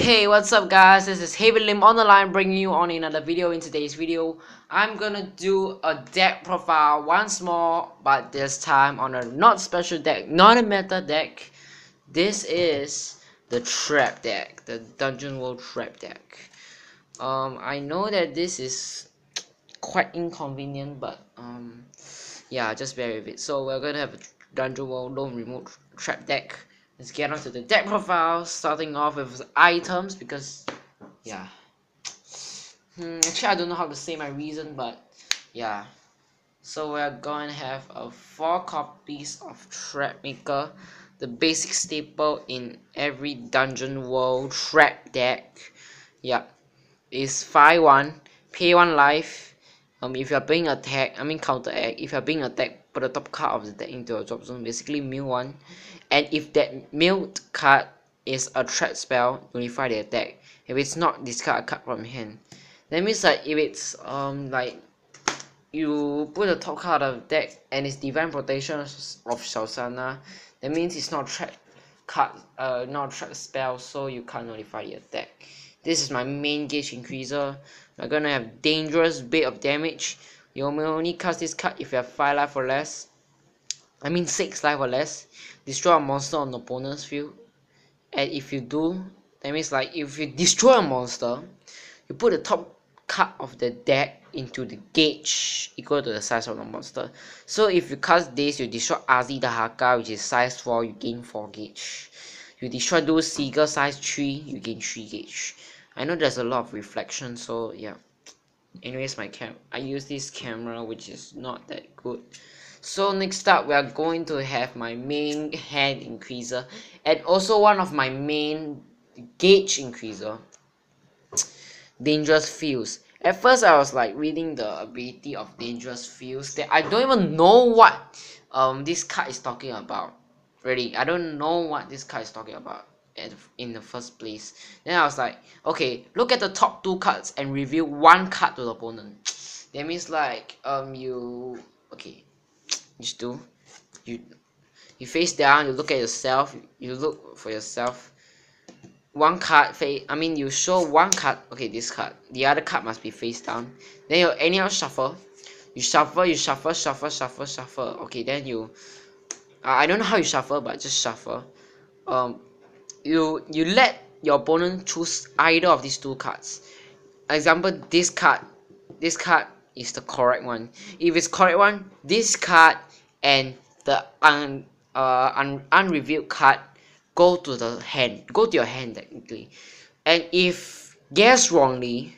Hey, what's up guys? This is Haven Lim on the line bringing you on another video. In today's video, I'm gonna do a deck profile once more, but this time on a not special deck, not a meta deck. This is the trap deck, the Dungeon World trap deck. I know that this is quite inconvenient, but yeah, just bear with it. So we're gonna have a Dungeon World Lone Remote trap deck. Let's get onto the deck profile, starting off with items because yeah. Actually I don't know how to say my reason, but yeah. So we're going to have 4 copies of Trap Maker, the basic staple in every Dungeon World trap deck. Yeah, is 5-1, pay 1 life. If you're being attacked, counteract. If you're being attacked, put the top card of the deck into your drop zone, basically mill 1. And if that milled card is a trap spell, nullify the attack. If it's not, discard a card from hand. That means that if it's like you put the top card of the deck and it's Divine Protection of Shelsana, that means it's not trap card, not trap spell, so you can't nullify the attack. This is my main gauge increaser. We're gonna have Dangerous Bait of Damage. You may only cast this card if you have 5 life or less. 6 life or less. Destroy a monster on the opponent's field. And if you do, that means like if you destroy a monster, you put the top card of the deck into the gauge equal to the size of the monster. So if you cast this, you destroy Azidahaka, which is size 4, you gain 4 gauge. You destroy those Seagull size 3, you gain 3 gauge. I know there's a lot of reflection, so yeah. Anyways, I use this camera, which is not that good. So next up, we are going to have my main hand increaser and also one of my main gauge increaser, Dangerous Fields. At first, I was like reading the ability of Dangerous Fields that I don't even know what this card is talking about. Really, I don't know what this card is talking about in the first place. Then I was like, okay, look at the top 2 cards and reveal 1 card to the opponent. That means like you just do you face down, you look at yourself, you look for yourself. 1 card you show 1 card, okay, this card, the other card must be face down. Then you anyhow shuffle, you shuffle, okay, then you I don't know how you shuffle, but just shuffle. You let your opponent choose either of these 2 cards. Example, this card is the correct one. If it's correct one, this card and the unrevealed card go to your hand technically. And if guessed wrongly,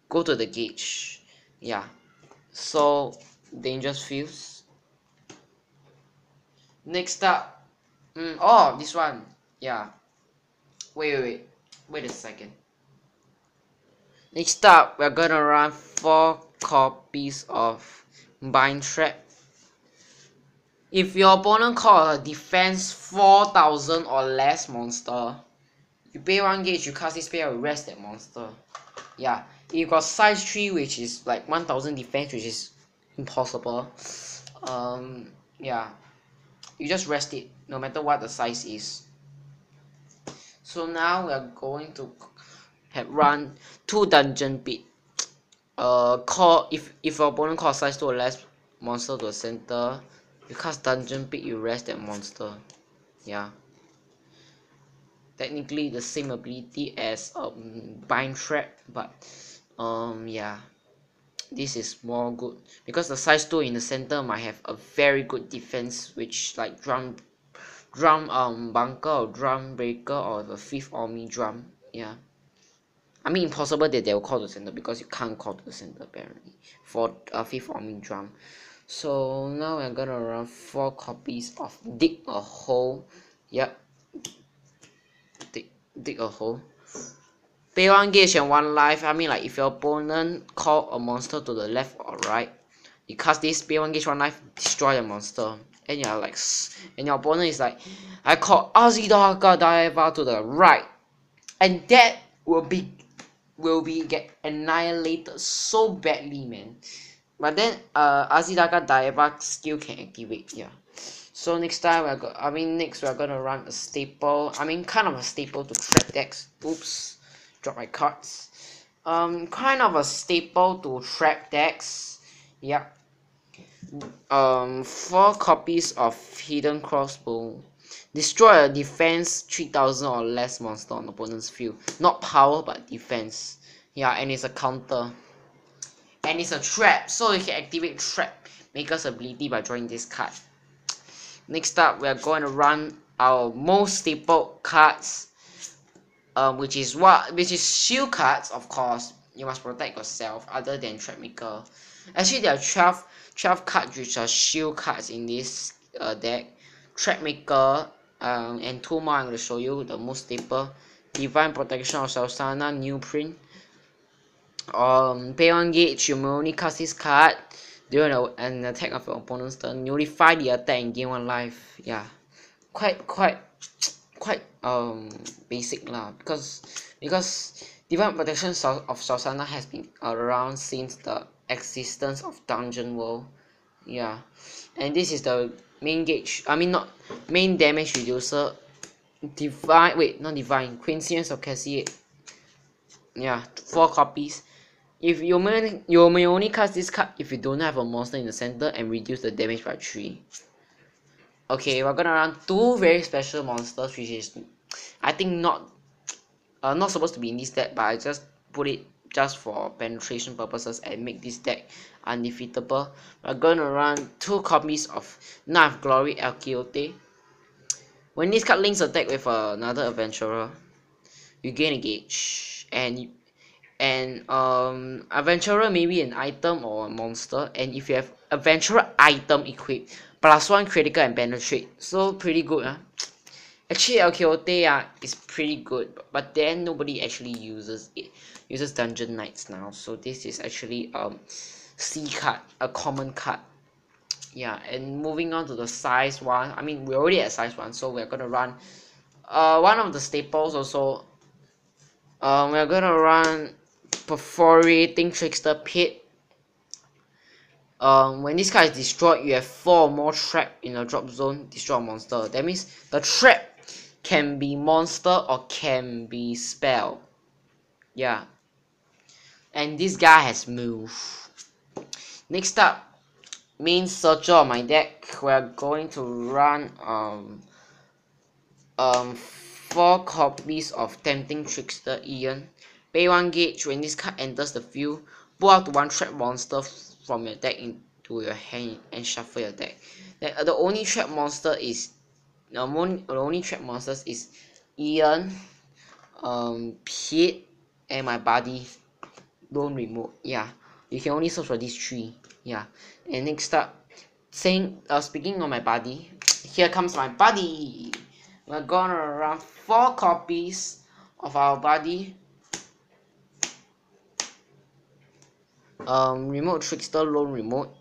go to the gauge. Yeah. So Dangerous Fields. Next up, oh, this one. Yeah. Wait a second. Next up, we're gonna run 4 copies of Bind Trap. If your opponent calls a defense 4000 or less monster, you pay 1 gauge, you cast this spell, you rest that monster. Yeah, if you got size 3, which is like 1000 defense, which is impossible. Yeah, you just rest it, no matter what the size is. So now we are going to run 2 Dungeon Pit. Call if your opponent calls size 2 or less monster to the center, you cast Dungeon Pit, you rest that monster. Yeah. Technically the same ability as Bind Trap, but yeah. This is more good because the size 2 in the center might have a very good defense, which like drum bunker or drum breaker or the 5th army drum. Yeah. Impossible that they will call to the center because you can't call to the center apparently for a 5th army drum. So now we're gonna run 4 copies of Dig a Hole. Yep. Dig a Hole. Pay 1 gauge and 1 life. Like if your opponent call a monster to the left or right, you cast this, pay 1 gauge, 1 life, destroy the monster. And you're like, and your opponent is like, I call Azidahaka Daeva to the right, and that will get annihilated so badly, man. But then Azidahaka Daeva skill can activate. Yeah. So next time next we're gonna run a staple. Kind of a staple to trap decks. Oops. drop my cards. Kind of a staple to trap decks. Yep. 4 copies of Hidden Crossbow. Destroy a defense 3000 or less monster on opponent's field. Not power, but defense. Yeah, and it's a counter. And it's a trap, so you can activate Trap Maker's ability by drawing this card. Next up, we are going to run our most staple cards, which is shield cards. Of course, you must protect yourself other than Trap Maker. Actually, there are 12 cards which are shield cards in this deck. Trap Maker, and 2 more I'm going to show you, the most staple. Divine Protection of Salsana, New Print. Pay 1 gauge, you may only cast this card during an attack of your opponent's turn. Nullify the attack and gain 1 life. Yeah, quite basic lah, because Divine Protection of Salsana has been around since the existence of Dungeon World. Yeah, and this is the main gauge. I mean, not main damage reducer. Quincy's of Cassie. Yeah, 4 copies. If you may only cast this card if you don't have a monster in the center and reduce the damage by 3. Okay, we're gonna run 2 very special monsters, which is I think not supposed to be in this deck, but I just put it just for penetration purposes and make this deck undefeatable. We're gonna run 2 copies of Knife of Glory El Quixote. When this card links attack with another adventurer, you gain a gauge, and adventurer may be an item or a monster, and if you have adventurer item equipped, +1 critical and penetrate, so pretty good. Actually, El Quixote is pretty good, but then nobody actually uses it. Uses Dungeon Knights now, so this is actually C card, a common card. Yeah, and moving on to the size 1. I mean, we're already at size 1, so we're gonna run one of the staples also. We're gonna run Perforating Trickster Pit. When this card is destroyed, you have 4 or more trap in a drop zone. Destroy a monster. That means the trap can be monster or can be spell. Yeah, and this guy has move. Next up, main searcher of my deck. We're going to run 4 copies of Tempting Trickster Ian. Pay 1 gauge. When this card enters the field, pull out 1 trap monster from your deck into your hand and shuffle your deck. The only trap monster is Ian, Pete, and my buddy Lone Remote. Yeah, you can only search for these 3. Yeah, and next up, speaking of my buddy, here comes my buddy. We're gonna run 4 copies of our buddy. Remote Trickster Lone Remote.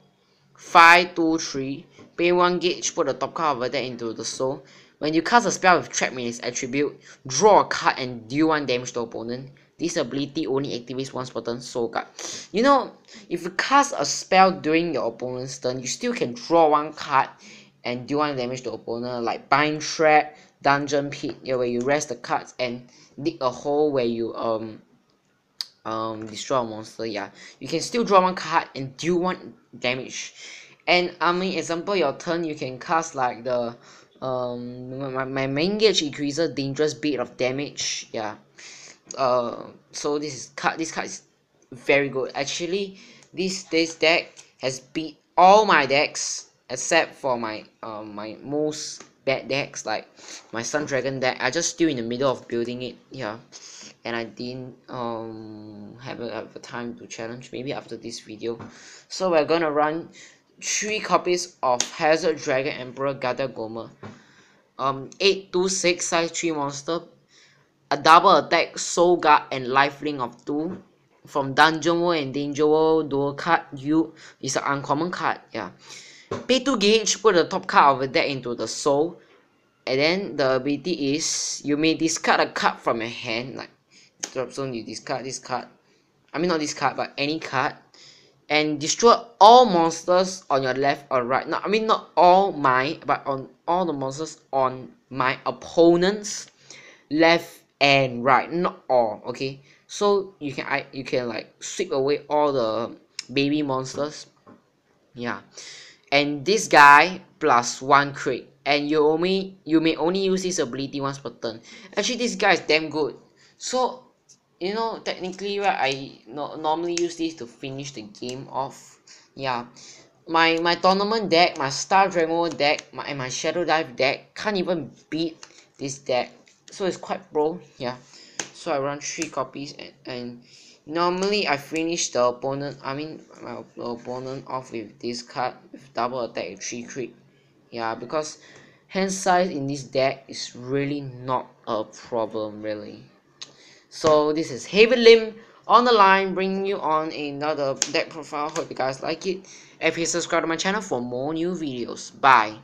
5, 2, 3. Pay 1 gauge, put the top card over there into the soul. When you cast a spell with Trap in its attribute, draw a card and deal 1 damage to opponent. This ability only activates once per turn soul card. You know, if you cast a spell during your opponent's turn, you still can draw 1 card and deal 1 damage to opponent, like Bind Trap, Dungeon Pit, where you rest the cards and dig a hole where you destroy a monster. Yeah, you can still draw 1 card and deal 1 damage. And I mean, example, your turn you can cast like the my main gauge increases dangerous bait of damage. Yeah, so this card is very good. Actually, this deck has beat all my decks except for my my most bad decks, like my Sun Dragon deck. I just still in the middle of building it. Yeah, and I didn't have a time to challenge. Maybe after this video. So we're gonna run 3 copies of Hazard Dragon Emperor Gada Gomer. 8/6 size 3 monster, a double attack, soul guard, and lifelink of 2. From Dungeon World and Danger World dual card. You is an uncommon card. Yeah. Pay 2 gauge, put the top card of the deck into the soul. And then the ability is you may discard a card from your hand, like drop zone, you discard this card. I mean not this card, but any card. And destroy all monsters on your left or right. No, I mean not all mine, but on all the monsters on my opponent's left and right, not all. Okay, so you can like sweep away all the baby monsters. Yeah, and this guy plus one crit, and you may only use this ability once per turn. Actually, this guy is damn good. So you know, technically, right, I normally use this to finish the game off. Yeah, my tournament deck, my Star Dragon deck, and my Shadow Dive deck can't even beat this deck. So it's quite pro. Yeah, so I run 3 copies, and normally I finish the opponent, I mean my opponent off with this card with double attack with 3 crit. Yeah, because hand size in this deck is really not a problem really. So this is Haven Lim on the line, bringing you on another deck profile. Hope you guys like it. And please subscribe to my channel for more new videos. Bye.